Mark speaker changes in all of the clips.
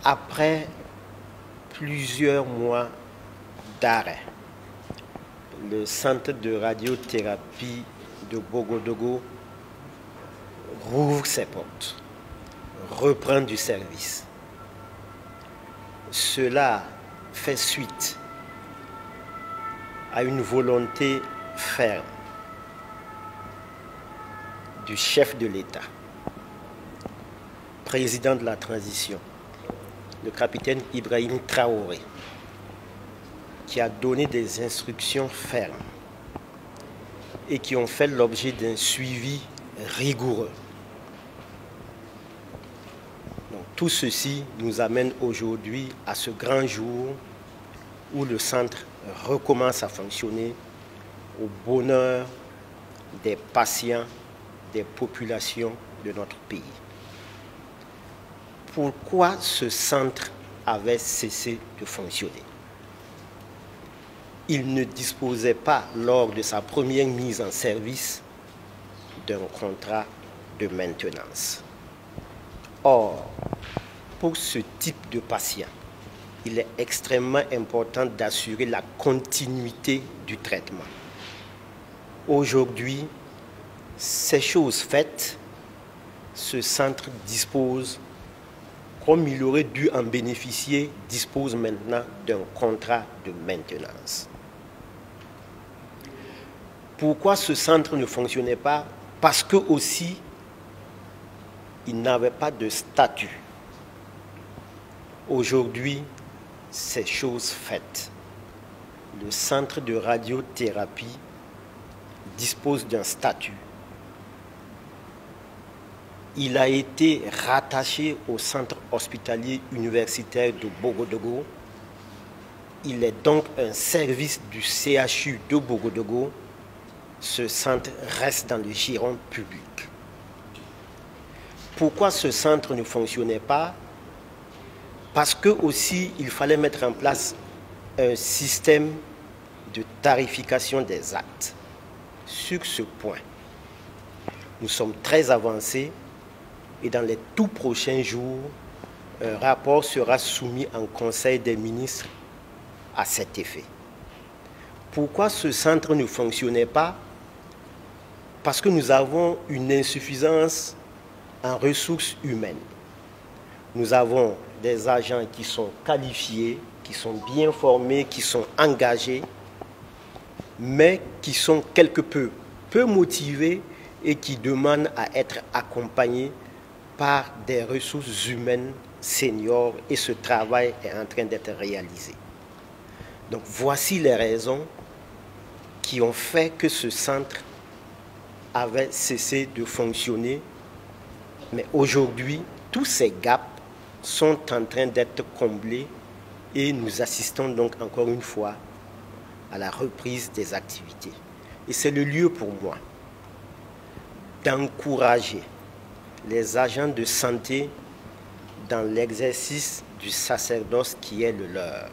Speaker 1: Après plusieurs mois d'arrêt, le centre de radiothérapie de Bogodogo rouvre ses portes, reprend du service. Cela fait suite à une volonté ferme du chef de l'État, président de la transition, le capitaine Ibrahim Traoré, qui a donné des instructions fermes et qui ont fait l'objet d'un suivi rigoureux. Donc, tout ceci nous amène aujourd'hui à ce grand jour où le centre recommence à fonctionner au bonheur des patients, des populations de notre pays. Pourquoi ce centre avait cessé de fonctionner? Il ne disposait pas, lors de sa première mise en service, d'un contrat de maintenance. Or, pour ce type de patient, il est extrêmement important d'assurer la continuité du traitement. Aujourd'hui, ces choses faites, ce centre dispose, comme il aurait dû en bénéficier, dispose maintenant d'un contrat de maintenance. Pourquoi ce centre ne fonctionnait pas? Parce que aussi, il n'avait pas de statut. Aujourd'hui, c'est chose faite. Le centre de radiothérapie dispose d'un statut. Il a été rattaché au centre hospitalier universitaire de Bogodogo. Il est donc un service du CHU de Bogodogo. Ce centre reste dans le giron public. Pourquoi ce centre ne fonctionnait pas? Parce que aussi il fallait mettre en place un système de tarification des actes. Sur ce point, nous sommes très avancés et dans les tout prochains jours, un rapport sera soumis en Conseil des ministres à cet effet. Pourquoi ce centre ne fonctionnait pas? Parce que nous avons une insuffisance en ressources humaines. Nous avons des agents qui sont qualifiés, qui sont bien formés, qui sont engagés, mais qui sont quelque peu motivés et qui demandent à être accompagnés par des ressources humaines seniors, et ce travail est en train d'être réalisé. Donc voici les raisons qui ont fait que ce centre avait cessé de fonctionner, mais aujourd'hui, tous ces gaps sont en train d'être comblés et nous assistons donc encore une fois à la reprise des activités. Et c'est le lieu pour moi d'encourager les agents de santé dans l'exercice du sacerdoce qui est le leur.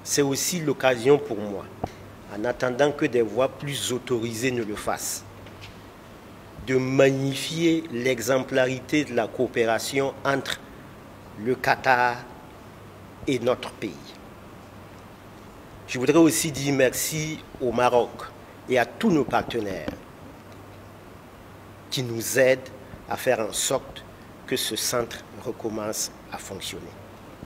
Speaker 1: C'est aussi l'occasion pour moi, en attendant que des voix plus autorisées ne le fassent, de magnifier l'exemplarité de la coopération entre le Qatar et notre pays. Je voudrais aussi dire merci au Maroc et à tous nos partenaires qui nous aident à faire en sorte que ce centre recommence à fonctionner.